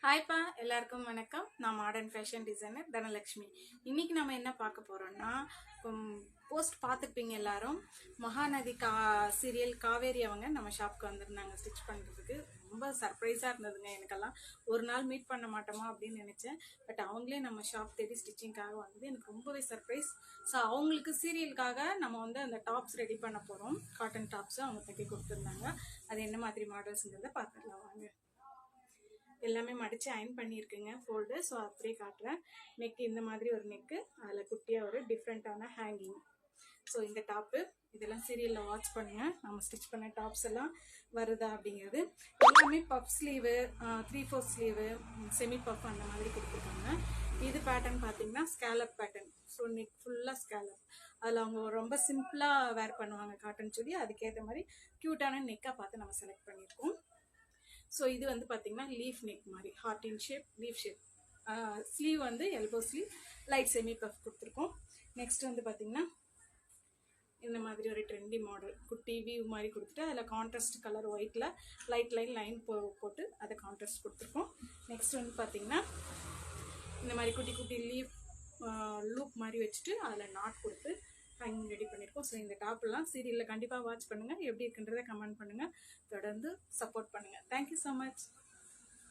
ஹாய்ப்பா எல்லாருக்கும் வணக்கம். நான் மாடர்ன் ஃபேஷன் டிசைனர் தனலக்ஷ்மி. இன்னைக்கு நம்ம என்ன பார்க்க போறோம்னா, போஸ்ட் பார்த்துருப்பீங்க எல்லாரும். மகாநதி சீரியல் காவேரி அவங்க நம்ம ஷாப்க்கு வந்திருந்தாங்க ஸ்டிச் பண்ணுறதுக்கு. ரொம்ப சர்ப்ரைஸாக இருந்ததுங்க எனக்கெல்லாம். ஒரு நாள் மீட் பண்ண மாட்டோமா அப்படின்னு நினச்சேன். பட் அவங்களே நம்ம ஷாப் தேடி ஸ்டிச்சிங்காக வந்தது எனக்கு ரொம்பவே சர்ப்ரைஸ். ஸோ அவங்களுக்கு சீரியலுக்காக நம்ம அந்த டாப்ஸ் ரெடி பண்ண போகிறோம். காட்டன் டாப்ஸ் அவங்க தைக்க கொடுத்துருந்தாங்க. அது என்ன மாதிரி மாடல்ஸுங்கிறத பார்த்துடலாம் வாங்க. எல்லாமே மடித்து அயன் பண்ணியிருக்குங்க ஃபோல்டு. ஸோ அப்படியே காட்டுறேன். நெக்கு இந்த மாதிரி ஒரு நெக்கு, அதில் குட்டியாக ஒரு டிஃப்ரெண்ட்டான ஹேங்கிங். ஸோ இந்த டாப்பு இதெல்லாம் சீரியலில் வாட்ச் பண்ணுங்கள். நம்ம ஸ்டிச் பண்ண டாப்ஸ் எல்லாம் வருதா அப்படிங்கிறது. எல்லாமே puff sleeve, 3/4 sleeve, semi puff அந்த மாதிரி கொடுத்துருக்காங்க. இது பேட்டர்ன் பார்த்தீங்கன்னா ஸ்கேலப் பேட்டர்ன். ஸோ நெக் ஃபுல்லாக ஸ்கேலப். அதில் அவங்க ரொம்ப சிம்பிளாக வேர் பண்ணுவாங்க காட்டன் சொல்லி. அதுக்கேற்ற மாதிரி க்யூட்டான நெக்காக பார்த்து நம்ம செலக்ட் பண்ணியிருக்கோம். ஸோ இது பார்த்தீங்கன்னா லீஃப் நெக் மாதிரி, heart in shape, leaf shape. Sleeve elbow sleeve, light semi puff கொடுத்துருக்கோம். நெக்ஸ்ட் பார்த்தீங்கன்னா இந்த மாதிரி ஒரு ட்ரெண்டி மாடல் குட்டி வியூ மாதிரி கொடுத்துட்டு அதில் கான்ட்ராஸ்ட் கலர் ஒயிட்டில் லைட் லைன் போட்டு அதை கான்ட்ராஸ்ட் கொடுத்துருக்கோம். நெக்ஸ்ட் பார்த்தீங்கன்னா இந்த மாதிரி குட்டி குட்டி லீஃப் லூப் மாதிரி வச்சுட்டு அதில் நாட் கொடுத்து ஹேங்கிங் ரெடி பண்ணியிருக்கோம். ஸோ இந்த டாப்லாம் சீரியலில் கண்டிப்பாக வாட்ச் பண்ணுங்கள். எப்படி இருக்குன்றதை கமெண்ட் பண்ணுங்கள். தொடர்ந்து சப்போர்ட் பண்ணுங்கள். Thank you so much.